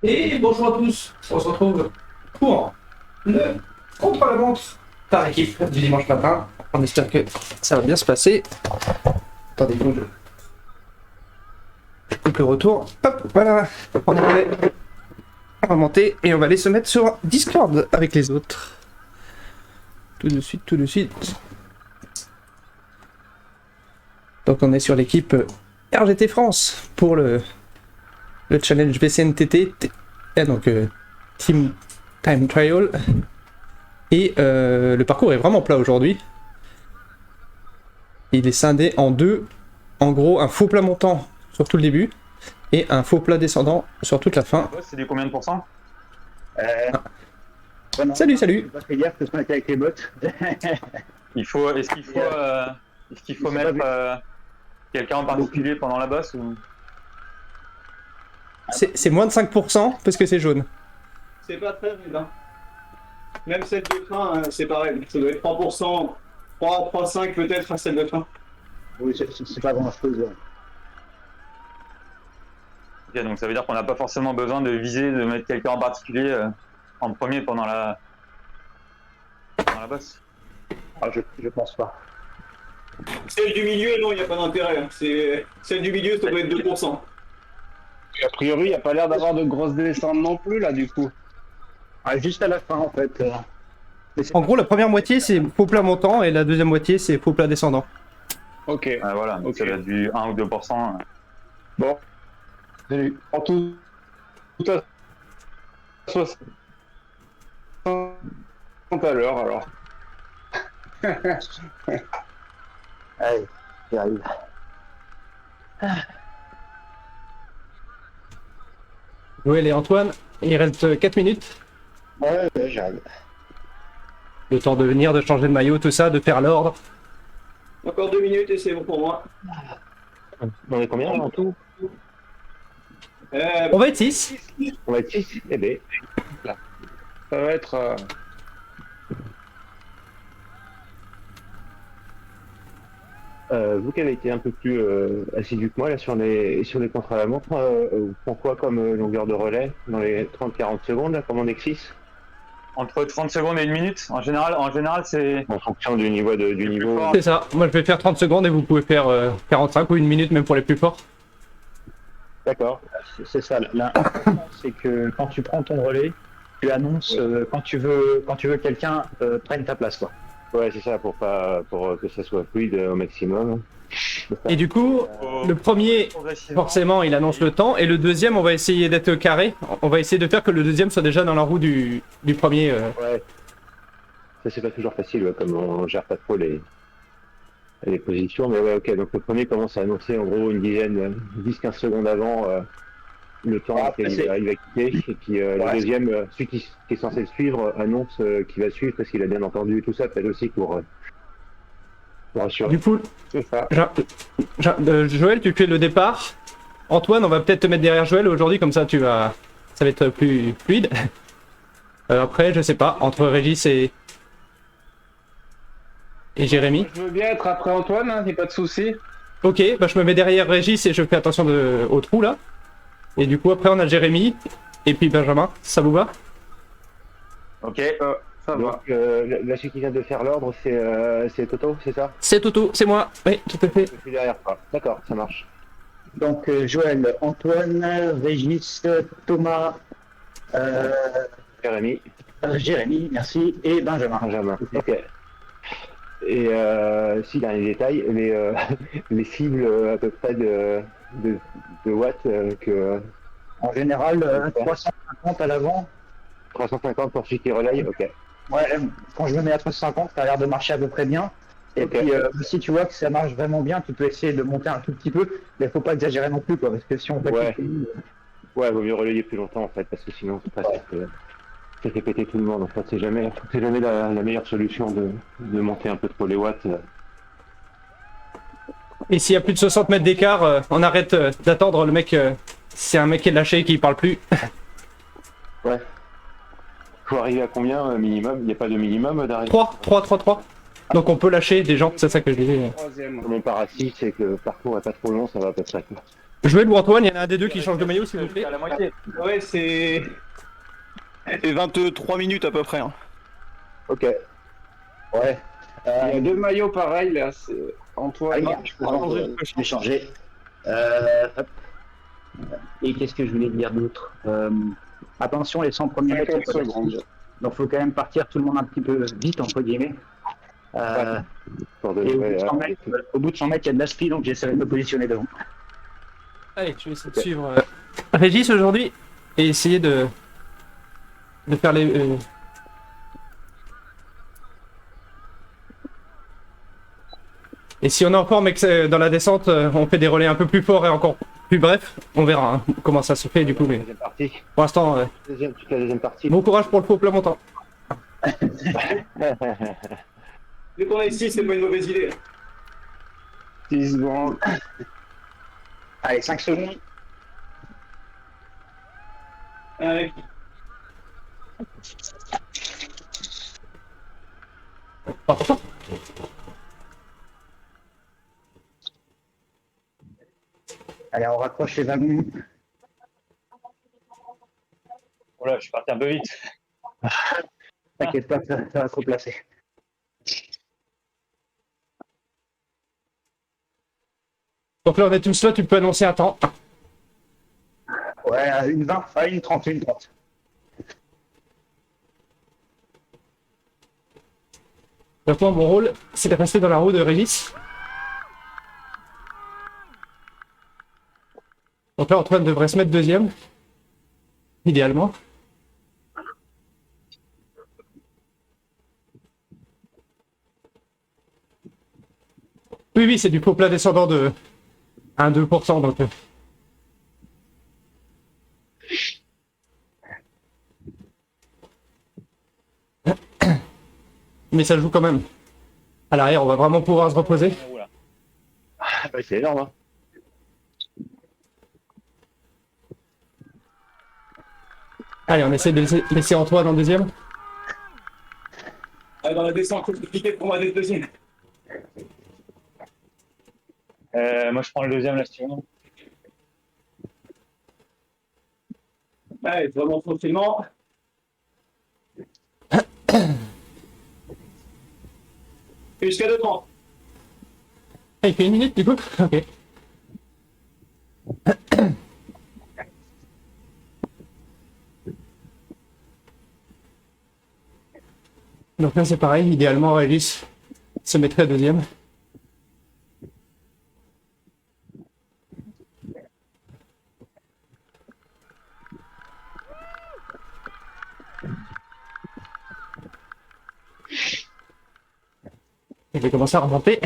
Et bonjour à tous, on se retrouve pour le contre-la-montre par équipe du dimanche matin. On espère que ça va bien se passer. Attendez, je coupe le retour. Hop, voilà, on est prêt. On va monter et on va aller se mettre sur Discord avec les autres. Tout de suite, tout de suite. Donc on est sur l'équipe RGT France pour le challenge VCNTT, donc Team Time Trial. Et le parcours est vraiment plat aujourd'hui. Il est scindé en deux. En gros, un faux plat montant sur tout le début et un faux plat descendant sur toute la fin. C'est du combien de pourcents Bon, Salut, salut. Pas fait gaffe que ce qu'on était avec les bots. Est-ce qu'il faut mettre quelqu'un en particulier pendant la bosse ou... C'est moins de 5% parce que c'est jaune. C'est pas très rude, hein. Même celle de fin, hein, c'est pareil. Ça doit être 3%, 3,5 peut-être à celle de fin. Oui, c'est pas grand chose. Ok, donc ça veut dire qu'on n'a pas forcément besoin de viser, de mettre quelqu'un en particulier en premier pendant la bosse. Ah, je pense pas. Celle du milieu, non, il n'y a pas d'intérêt. Hein. Celle du milieu, ça doit être 2%. A priori, il n'y a pas l'air d'avoir de grosses descentes non plus, là, du coup. Ah, juste à la fin, en fait. En gros, la première moitié c'est faux plat montant et la deuxième moitié c'est faux plat descendant. Ok. Voilà, donc Ok. ça va être du 1 ou 2%. Bon. Salut. En tout à 60 à l'heure, alors. Allez, j'y arrive. Joël et Antoine, il reste 4 minutes. Ouais, j'y arrive. Le temps de venir, de changer de maillot, tout ça, de faire l'ordre. Encore 2 minutes et c'est bon pour moi. On est combien en tout? On va être 6. On va être 6. Eh ben, Ça va être... Vous qui avez été un peu plus assidu que moi là sur les contre-la-montre, vous prenez quoi comme longueur de relais dans les 30-40 secondes là, comme on est que 6 Entre 30 secondes et 1 minute, en général c'est... en fonction du niveau du niveau. fort. C'est ça, moi je vais faire 30 secondes et vous pouvez faire 45 ou 1 minute même pour les plus forts. D'accord. c'est ça. L'important, c'est que quand tu prends ton relais, tu annonces quand tu veux que quelqu'un prenne ta place, quoi. Ouais, c'est ça pour que ça soit fluide au maximum. Et du coup, le premier, forcément, il annonce le temps, et le deuxième, on va essayer d'être carré. On va essayer de faire que le deuxième soit déjà dans la roue du premier. Ouais. Ça c'est pas toujours facile, ouais, comme on gère pas trop les positions, mais ouais, ok. Donc le premier commence à annoncer en gros une dizaine, 10-15 secondes avant le temps Après, qu'il va quitter, et puis le deuxième, celui qui est censé le suivre, annonce qu'il va suivre parce qu'il a bien entendu tout ça, peut-être aussi pour rassurer. Du coup, C'est ça. Joël, tu fais le départ. Antoine, on va peut-être te mettre derrière Joël aujourd'hui, comme ça ça va être plus fluide. Après, je sais pas, entre Régis et Jérémy. Je veux bien être après Antoine, hein, y a pas de souci. Ok, bah je me mets derrière Régis et je fais attention au trou là. Et du coup, après, on a Jérémy et puis Benjamin. Ça vous va? Ok, Ça va. Donc là, celui qui vient de faire l'ordre, c'est Toto, c'est ça? C'est Toto, c'est moi. Oui, tout à fait. Je suis derrière toi. D'accord, ça marche. Donc, Joël, Antoine, Régis, Thomas, Jérémy, Jérémy, merci, et Benjamin. Benjamin. Ok. Et si, dernier détail, les cibles à peu près de watts que En général, 350 à l'avant. 350 pour celui qui relaye, ok. Ouais, quand je me mets à 350, ça a l'air de marcher à peu près bien. Et Ok. puis, si tu vois que ça marche vraiment bien, tu peux essayer de monter un tout petit peu, mais faut pas exagérer non plus, quoi, parce que si on fait Ouais. tout, Ouais, vaut mieux relayer plus longtemps en fait, parce que sinon ça fait péter tout le monde en fait. C'est jamais la meilleure solution de monter un peu trop les watts. Et s'il y a plus de 60 mètres d'écart, on arrête d'attendre le mec. C'est un mec qui est lâché et qui parle plus. Ouais. Faut arriver à combien minimum? Il n'y a pas de minimum d'arrêt? 3. Donc on peut lâcher des gens, c'est ça que je disais. Troisième. Comme on part à 6 et que le parcours est pas trop long, ça va à peu près. Quoi. Jouez le Antoine, il y en a un des deux qui change de maillot s'il vous plaît. À la moitié. Ouais, c'est. Et 23 minutes à peu près. Hein. Ok. Ouais. Il y a deux maillots pareils là. C'est Antoine. Ah, je vais changer. Hop. Et qu'est-ce que je voulais dire d'autre Attention, les 100 premiers mètres. 50 secondes. Donc, faut quand même partir tout le monde un petit peu vite, entre guillemets. Pour de Et ouais, au bout de 100 mètres, il y a de la speed, donc j'essaierai de me positionner devant. Allez, je vais essayer de suivre Régis aujourd'hui et essayer de faire les. Et si on est en forme et que dans la descente, on fait des relais un peu plus forts et encore plus brefs, on verra hein, comment ça se fait du coup. Mais deuxième partie. pour l'instant, Toute la deuxième partie. bon courage pour le faux plat montant. Dès qu'on est ici, c'est pas une mauvaise idée. 10 secondes. Allez, 5 secondes. Allez. Allez, on raccroche les wagons. Oh là, je suis parti un peu vite. T'inquiète pas, ça va se replacer. Donc là, on est tous là, tu peux annoncer un temps. Ouais, à une 20, à une 30, une 30. Donc moi, mon rôle, c'est de rester dans la roue de Régis. Donc là, Antoine devrait se mettre deuxième, idéalement. Oui, oui, c'est du faux plat descendant de 1-2%, donc... Mais ça joue quand même. À l'arrière, on va vraiment pouvoir se reposer. Ouais, c'est énorme. Hein. Allez, on essaie de laisser Antoine en deuxième. Allez, dans la descente, compliqué pour moi d'être deuxième. Moi, je prends le deuxième là, si tu veux. Allez, vraiment tranquillement. Et jusqu'à 2h30. Ah, il fait 1 minute du coup. Ok. Donc là c'est pareil, idéalement Régis se mettrait deuxième. Je vais commencer à remonter.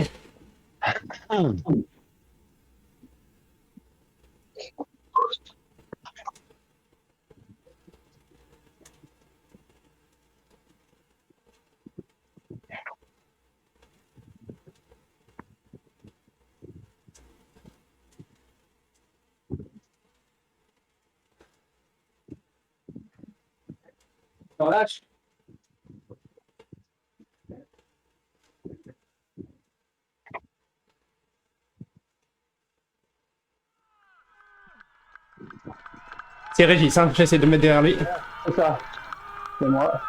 Relâche. C'est Régis, hein. J'essaie de me mettre derrière lui. C'est ça. C'est moi.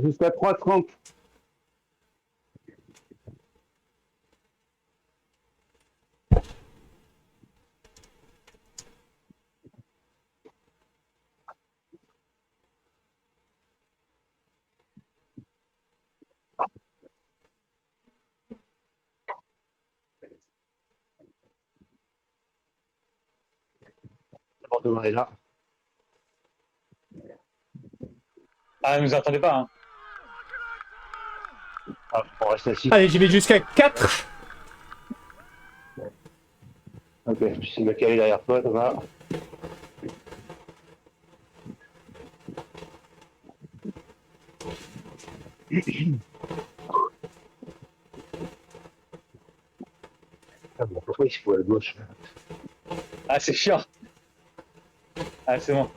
Jusqu'à 3h30. L'appartement est là. Ah, ne nous attendez pas. Hein. Ah, on reste assis. Allez, j'y vais jusqu'à 4. Ok, je suis me caler derrière toi, Thomas. Ah bon, pourquoi il se fout à gauche? Ah, c'est chiant. Ah, c'est bon.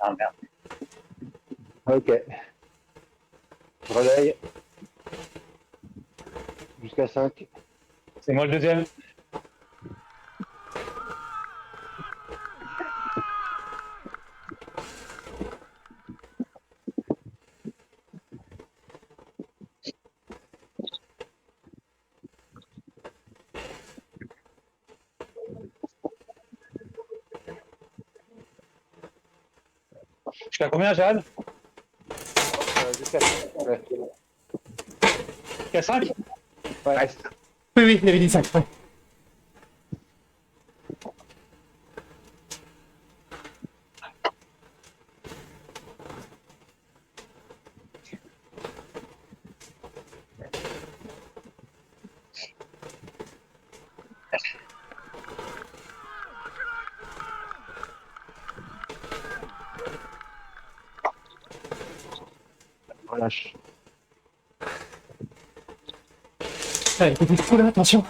Ah merde. Ok. Relais. Jusqu'à 5. C'est moi le deuxième. Jusqu'à combien, Jade? Jusqu'à 5. Ouais. Jusqu'à 5? Ouais, reste. Oui, oui, il avait dit 5. Ouais. Relâche. Allez, petit coup là, attention.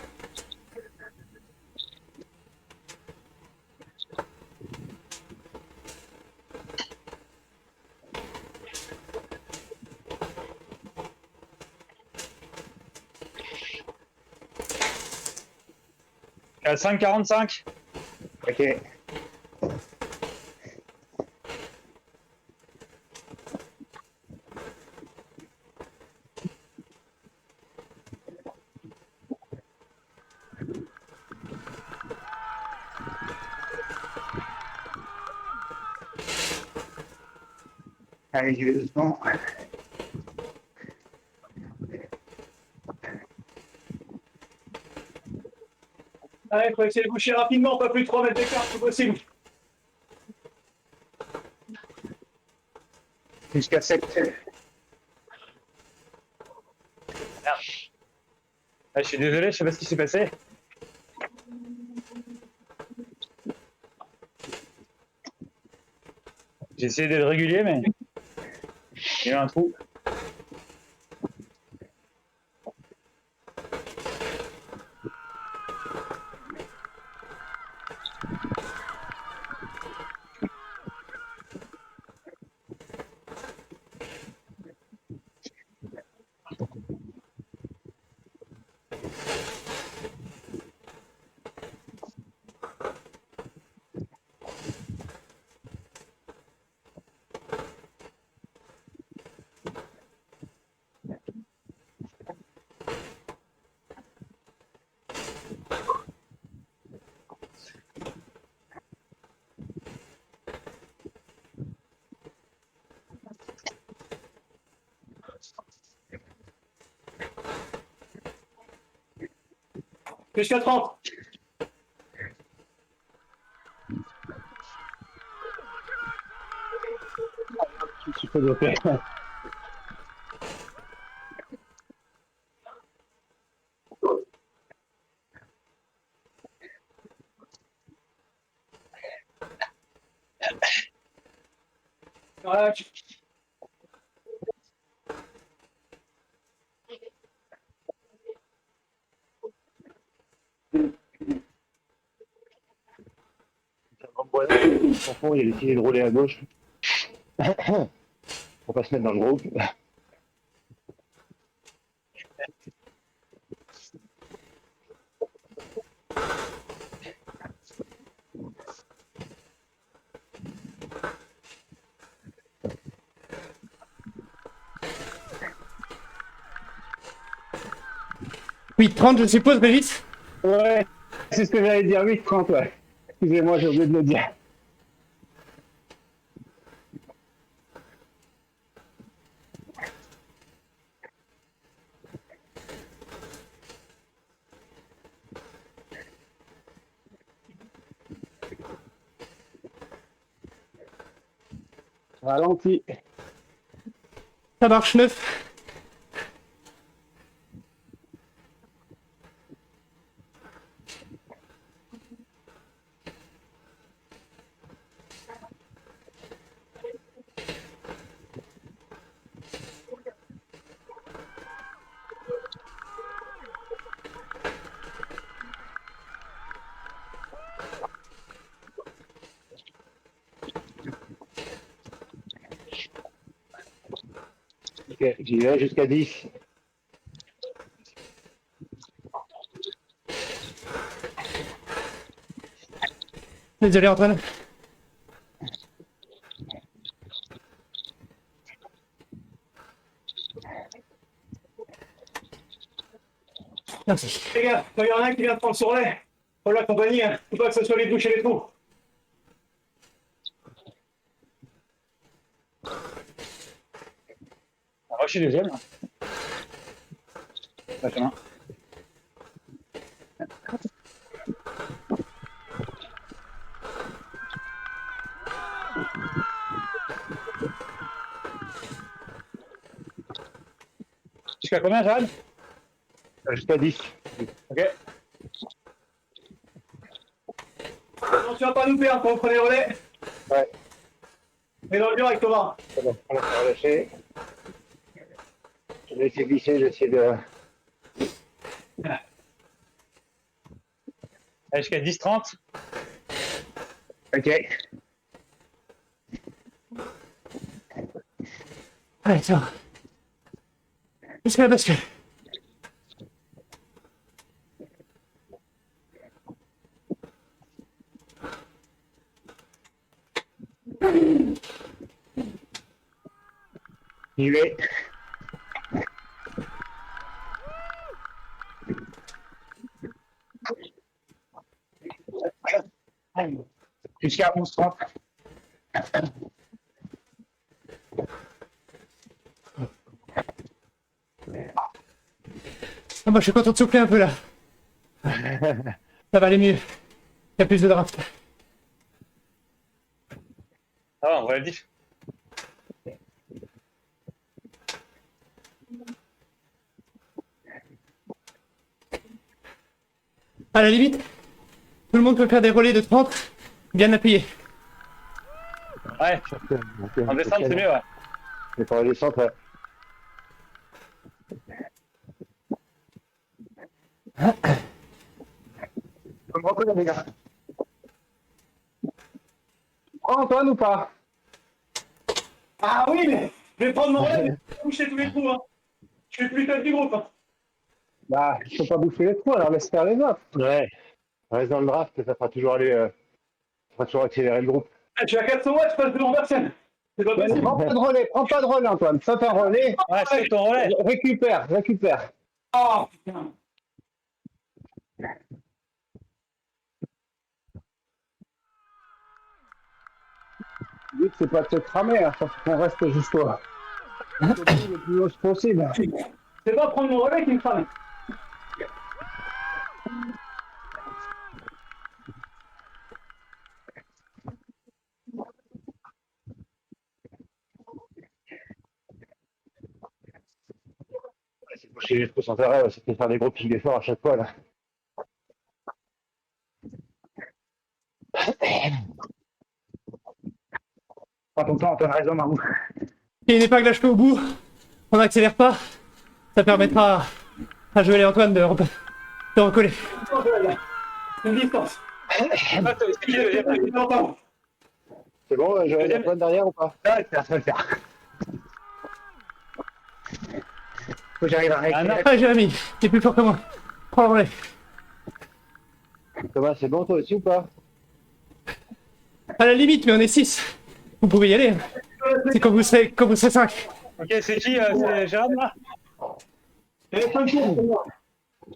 Jusqu'à 5,45. Ok. Allez, j'y vais doucement. Allez, faut essayer de boucher rapidement, pas plus de 3 mètres d'écart, c'est possible. Jusqu'à 7. Ah, je suis désolé, je sais pas ce qui s'est passé. J'ai essayé d'être régulier, mais il y a eu un trou. Jusqu'à 30. Je suis pas dopé. Voilà, Au fond, il a décidé de rouler à gauche. Pour pas se mettre dans le groupe. Oui, 30, je suppose, Régis. Ouais, c'est ce que j'allais dire, 8,30, ouais. Excusez-moi, j'ai oublié de le dire. Ralenti. Ça marche, 9. Ok, j'y vais jusqu'à 10. Désolé Antoine. Merci. Les gars, quand il y en a un qui vient de prendre son relais, faut l'accompagner, hein. Faut pas que ce soit les bouches et les trous. Alors, je suis deuxième. Benjamin. Jusqu'à combien, Jeanne? Jusqu'à 10. Ok. Attention à pas nous perdre quand vous prenez le relais. Ouais. Mais dans le dur avec Thomas. C'est bon, on va relâcher. Je vais essayer de glisser, je vais essayer de... Allez, jusqu'à 10-30. Ok. Allez, ça va. Jusqu'à la bascule. J'y vais. Jusqu'à 11-30. Ah bah je suis content de souffler un peu là. Ça va aller mieux. Il y a plus de draft. Ça va, on va le dire. À la limite, tout le monde peut faire des relais de 30, bien appuyés. Ouais, en descente, c'est mieux, ouais. Mais pour la descente, ouais. Faut me reconnaître, les gars. Prends Antoine ou pas? Ah oui, mais je vais prendre mon relais, mais je vais boucher tous les trous. Hein. Je suis plus tête du groupe. Hein. Bah, il faut pas bouffer les trous, alors laisse faire les autres. Ouais. Reste dans le draft, ça fera toujours aller... ça fera toujours accélérer le groupe. Ah, je suis à 400 watts, je passe devant personne. C'est pas Mais possible. prends pas de relais, Antoine. Saute un relais. Ouais, c'est ton relais. Récupère. Oh, putain. Le but, c'est pas de se cramer, hein. Faut qu'on reste jusqu'au le plus haut possible. C'est pas prendre mon relais qui me crame. C'est boucher les trous sans arrêt, ça fait faire des gros pics d'effort à chaque fois, là. Prends ton temps, Antoine, raison, Marou. Il y a une épingle à cheveux au bout, on n'accélère pas, ça permettra à Joël et Antoine de recoller. Une distance. C'est bon, j'aurai Antoine derrière ou pas? Ça va le faire. Faut que j'arrive à récupérer. Ah Jérémy, t'es plus fort que moi. Prends le relais. Thomas, c'est bon toi aussi ou pas? À la limite, mais on est 6. Vous pouvez y aller. Hein. C'est quand vous serez 5. Ok, c'est qui? C'est Jérôme, là?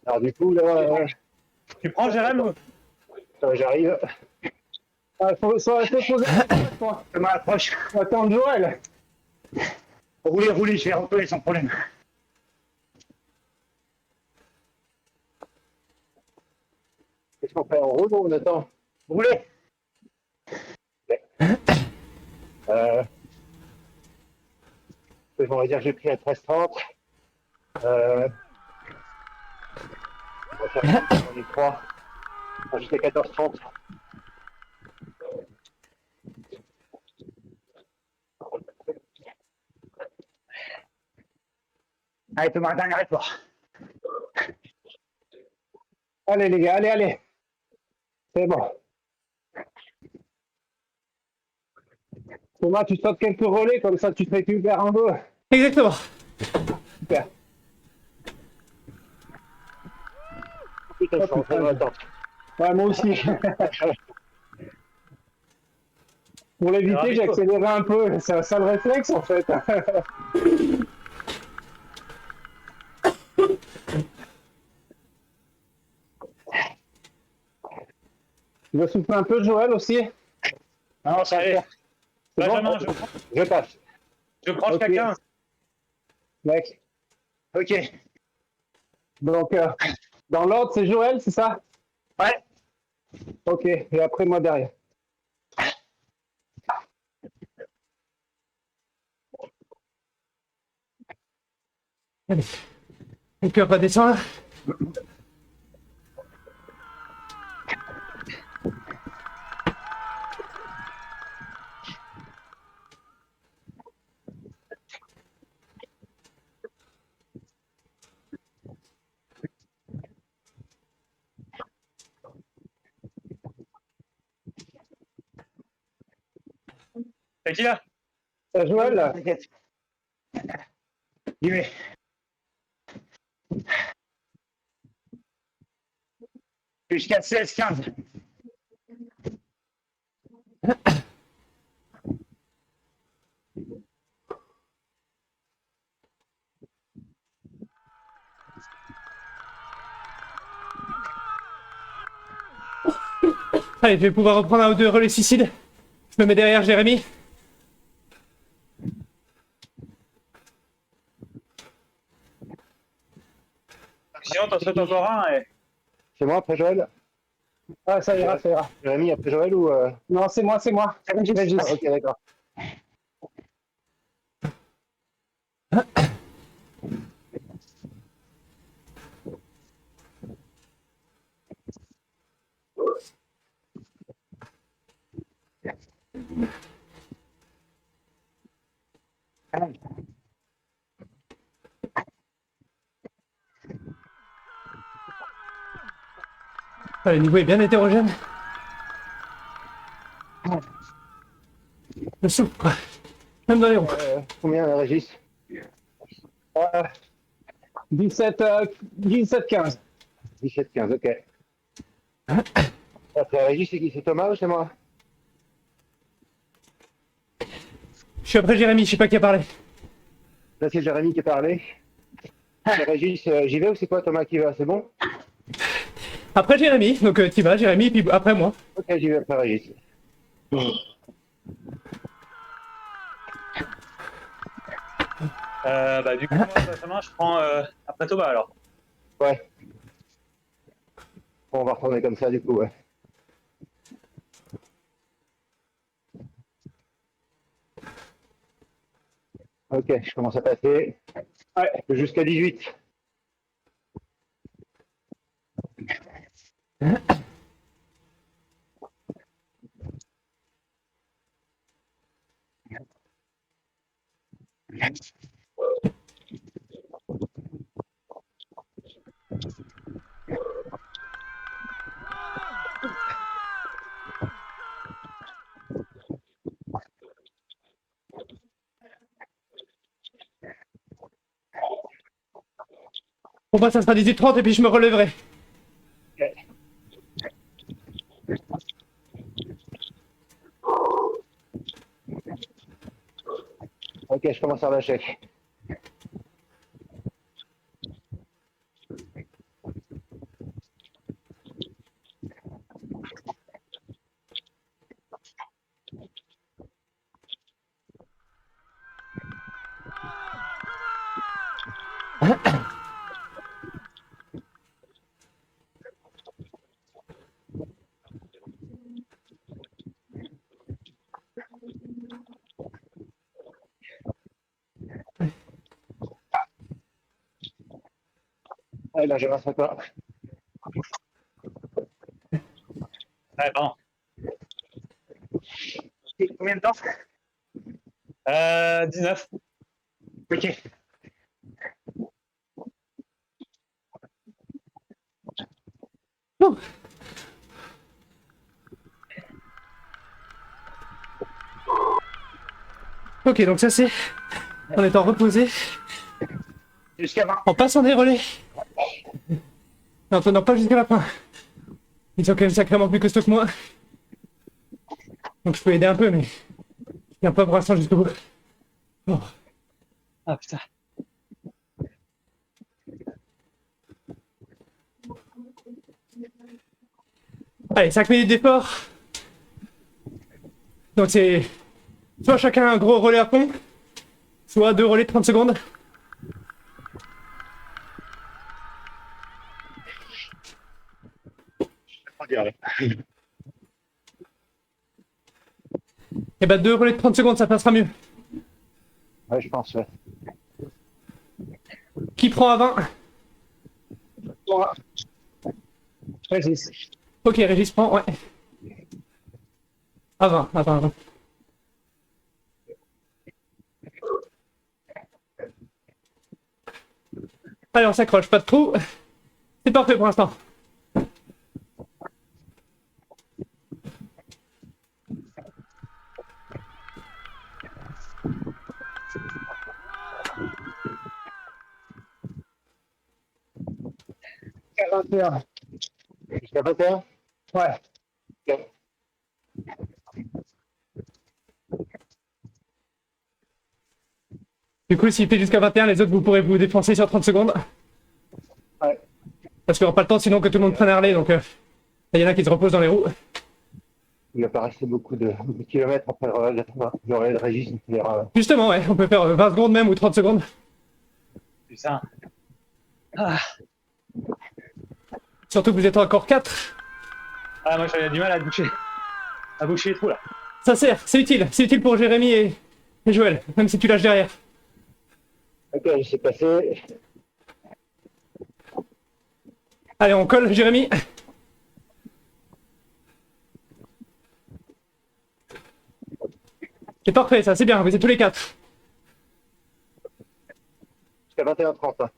Alors du coup, là, Tu prends Jérôme? j'arrive. Faut poser Thomas, approche. Attends, Joël. Roulez, je vais recoller sans problème. Qu'est-ce qu'on fait? On roule ou on attend? Roulez. On va dire que j'ai pris à 13h30. On va faire on est 3. Jusqu'à 14h30. Allez, Thomas, dernier effort. Allez, les gars, allez. C'est bon. Thomas, tu sautes quelques relais, comme ça tu te récupères un peu. Exactement. Super. Putain, je suis en train d'attendre. Ouais, moi aussi. Pour l'éviter, j'ai accéléré un peu. C'est un sale réflexe en fait. Tu veux souffler un peu, Joël, aussi? Non, ça va. C'est bon. Benjamin, Je passe. je prends Ok. chacun. Mec. Ok. Donc, dans l'ordre, c'est Joël, c'est ça? Ouais. Ok, et après moi derrière. Allez. Le cœur va descendre. C'est qui là? Joël, là. T'inquiète. Dis-moi. Jusqu'à 16-15. Allez, je vais pouvoir reprendre un ou deux relais suicides. Je me mets derrière Jérémy. Sinon, t'en sautes encore un et... C'est moi après Joël? Ah, ça ira, ça ira. Jérémy après Joël ou Non, c'est moi, c'est moi. Régis. Ah, ok, d'accord. Ah, le niveau est bien hétérogène. Le souffle, quoi. Même dans les roues. Combien, Régis? 17, 15. 17-15, ok. Après Régis, c'est qui? C'est Thomas ou c'est moi? Je suis après Jérémy, je sais pas qui a parlé. Là, c'est Jérémy qui a parlé. C'est Régis, j'y vais ou c'est quoi Thomas qui va? C'est bon? Après Jérémy, donc t'y vas Jérémy, puis après moi. Ok, j'y vais après Régis. Bah du coup, moi, Benjamin, je prends après Thomas alors. Ouais. Bon, on va retourner comme ça du coup, ouais. Ok, je commence à passer. Ouais, jusqu'à 18. Bon bah ça sera 18h30 et puis je me relèverai. Ok, je commence à relâcher. Ouais, là, je reste pas. Ouais, pardon. Combien de temps? 19. Ok. Ouh. Ok, donc ça c'est en étant reposé. Jusqu'à 20. En passant des relais. Non, pas jusqu'à la fin. Ils sont quand même sacrément plus costauds que moi. Donc je peux aider un peu, mais je viens pas pour l'instant jusqu'au bout. Oh. Ah putain. Allez, 5 minutes d'effort. Donc c'est soit chacun un gros relais à fond, soit 2 relais de 30 secondes. Et bah 2 relais de 30 secondes, ça passera mieux. Ouais, je pense, ouais. Qui prend à 20? Moi. Régis. Ok, Régis prend, ouais. À 20, à 20, à 20. Allez, on s'accroche, pas de trou. C'est parfait pour l'instant. Jusqu'à 21. Jusqu'à 21? Ouais. Du coup, s'il fait jusqu'à 21, les autres, vous pourrez vous défoncer sur 30 secondes. Ouais. Parce qu'on n'aura pas le temps sinon que tout le monde prenne un relais, donc il y en a qui se reposent dans les roues. Il va pas rester beaucoup de kilomètres après le relais de Régis. Justement, ouais, on peut faire 20 secondes même ou 30 secondes. Putain. Surtout que vous êtes encore 4. Ah, moi j'avais du mal à boucher les trous là. Ça sert, c'est utile pour Jérémy et Joël, même si tu lâches derrière. Ok, je sais passer. Allez, on colle, Jérémy. C'est parfait, ça, c'est bien, vous êtes tous les 4. Jusqu'à 21h30. Hein.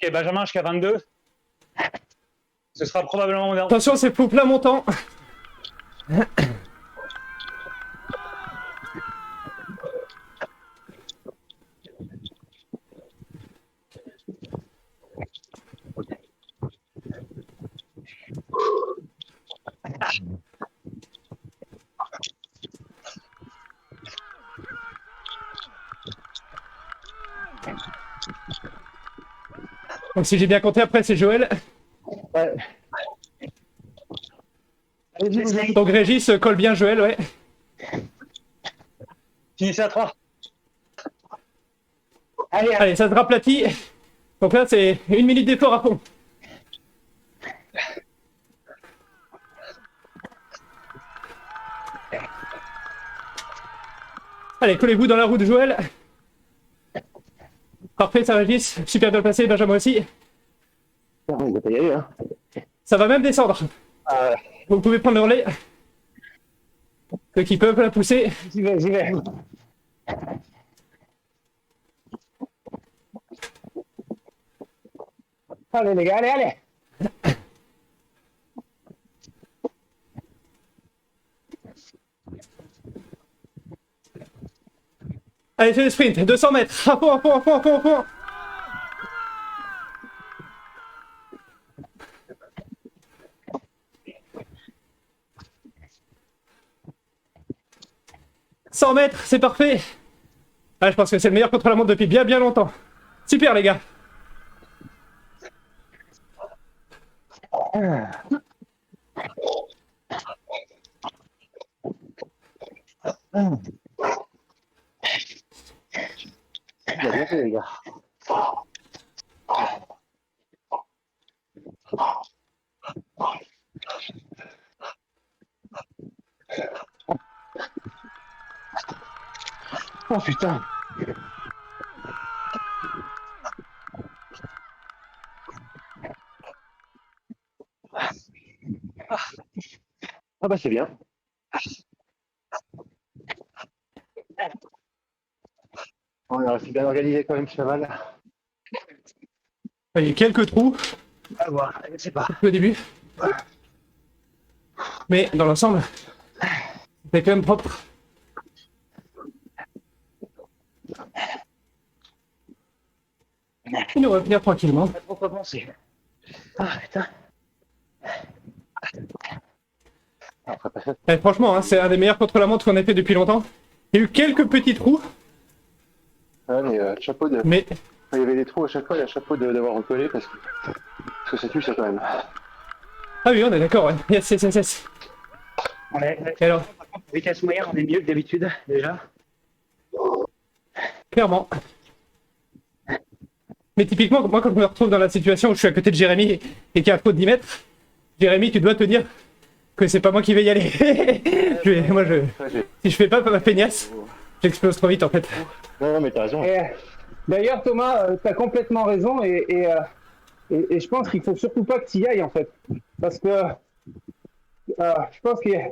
Ok, Benjamin jusqu'à 22. Ce sera probablement mon dernier. Attention, c'est flou plein montant. Donc si j'ai bien compté, après c'est Joël. Ouais. Donc Régis colle bien Joël, ouais. Finissez à 3. Allez, ça se raplatit. Donc là, c'est 1 minute d'effort à fond. Allez, collez-vous dans la roue de Joël. Parfait, ça Régis. Super bien placé, Benjamin aussi. Il va pas y aller, hein. Ça va même descendre. Ah, Vous pouvez prendre le relais. Ceux qui peuvent la pousser. J'y vais. Allez les gars, allez. Allez, c'est le sprint. 200 mètres. À fond, à fond, à fond, à fond, à fond. « 100 mètres, c'est parfait. Ah, je pense que c'est le meilleur contre-la-montre depuis bien longtemps. Super les gars. il a bien fait, les gars. Oh putain. Ah bah c'est bien. On a resté bien organisé quand même, c'est pas mal. Il y a eu quelques trous À voir, je sais pas. au début. Mais dans l'ensemble, C'est quand même propre. Il nous revenir tranquillement. Pas trop penser. Ah putain. Franchement, hein, c'est un des meilleurs contre-la-montre qu'on a fait depuis longtemps. Il y a eu quelques petits trous, Ouais, mais chapeau de. mais Il y avait des trous à chaque fois, il y a chapeau d'avoir recollé parce que ça tue ça quand même. ah oui, on est d'accord, ouais. Yes. Et alors, Vitesse moyenne, on est mieux que d'habitude déjà. clairement. Mais typiquement, moi, quand je me retrouve dans la situation où je suis à côté de Jérémy et qu'il y a un trou de 10 mètres, Jérémy, tu dois te dire que c'est pas moi qui vais y aller. Si je fais pas ma feignasse, j'explose trop vite en fait. Non, mais t'as raison. D'ailleurs, Thomas, tu as complètement raison et je pense qu'il faut surtout pas que tu y ailles en fait. Parce que je pense qu'il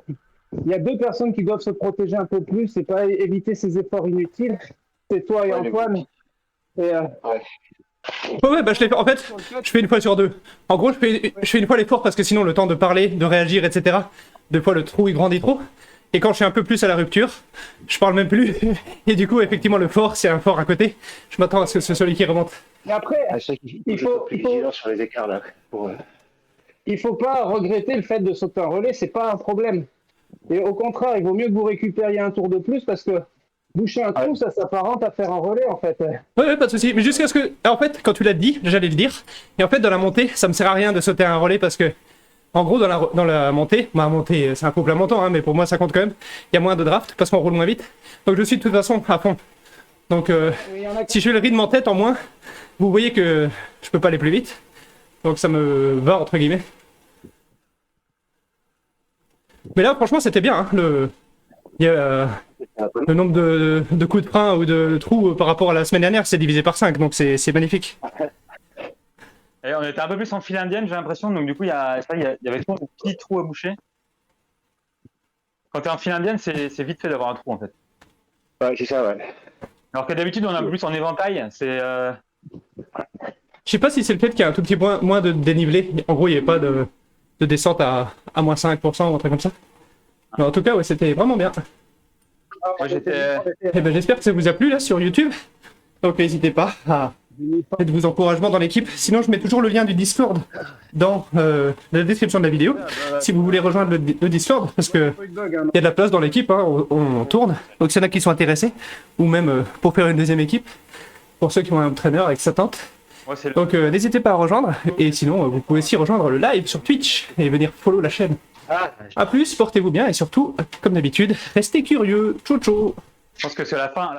y a deux personnes qui doivent se protéger un peu plus et pas éviter ces efforts inutiles. C'est toi et Antoine. Ouais, bah je l'ai fait. En fait, je fais une fois sur deux. En gros, je fais une fois l'effort parce que sinon, le temps de parler, de réagir, etc. Deux fois, le trou il grandit trop. Et quand je suis un peu plus à la rupture, je parle même plus. Et du coup, effectivement, le fort, c'est un fort à côté. Je m'attends à ce que ce soit celui qui remonte. Mais après, il faut sur les écarts là. il faut pas regretter le fait de sauter un relais, c'est pas un problème. Et au contraire, il vaut mieux que vous récupériez un tour de plus parce que boucher un trou, ça s'apparente à faire un relais en fait. Ouais, pas de soucis. Mais jusqu'à ce que. En fait, quand tu l'as dit, j'allais le dire. Et en fait, dans la montée, ça me sert à rien de sauter un relais parce que. En gros, dans la montée, c'est un couple à montant, hein, mais pour moi, ça compte quand même. Il y a moins de draft parce qu'on roule moins vite. Donc, je suis de toute façon à fond. Donc, si je fais le rythme en tête en moins, vous voyez que je peux pas aller plus vite. Donc, ça me va, entre guillemets. Mais là, franchement, c'était bien. Hein, le nombre de coups de frein ou de trous par rapport à la semaine dernière, c'est divisé par 5. Donc, c'est magnifique. Et on était un peu plus en file indienne, j'ai l'impression. Donc, du coup, il y avait trop de petits trous à boucher. Quand tu es en file indienne, c'est vite fait d'avoir un trou, en fait. Ouais, c'est ça, ouais. Alors que d'habitude, on a plus en éventail. C'est. Je sais pas si c'est le fait qu'il y a un tout petit point moins de dénivelé. En gros, il n'y avait pas de descente à moins 5% ou un truc comme ça. Mais en tout cas, ouais, c'était vraiment bien. Moi, j'étais. Et ben, j'espère que ça vous a plu là sur YouTube. Donc n'hésitez pas à mettre vos encouragements dans l'équipe. Sinon, je mets toujours le lien du Discord dans la description de la vidéo. Si vous voulez rejoindre le Discord, parce que il y a de la place dans l'équipe, hein, on tourne. Donc s'il y en a qui sont intéressés, ou même pour faire une deuxième équipe, pour ceux qui ont un entraîneur avec sa tante. Ouais, Donc n'hésitez pas à rejoindre. Et sinon, vous pouvez aussi rejoindre le live sur Twitch et venir follow la chaîne. A plus, portez-vous bien et surtout, comme d'habitude, restez curieux. Ciao ciao. Je pense que c'est la fin.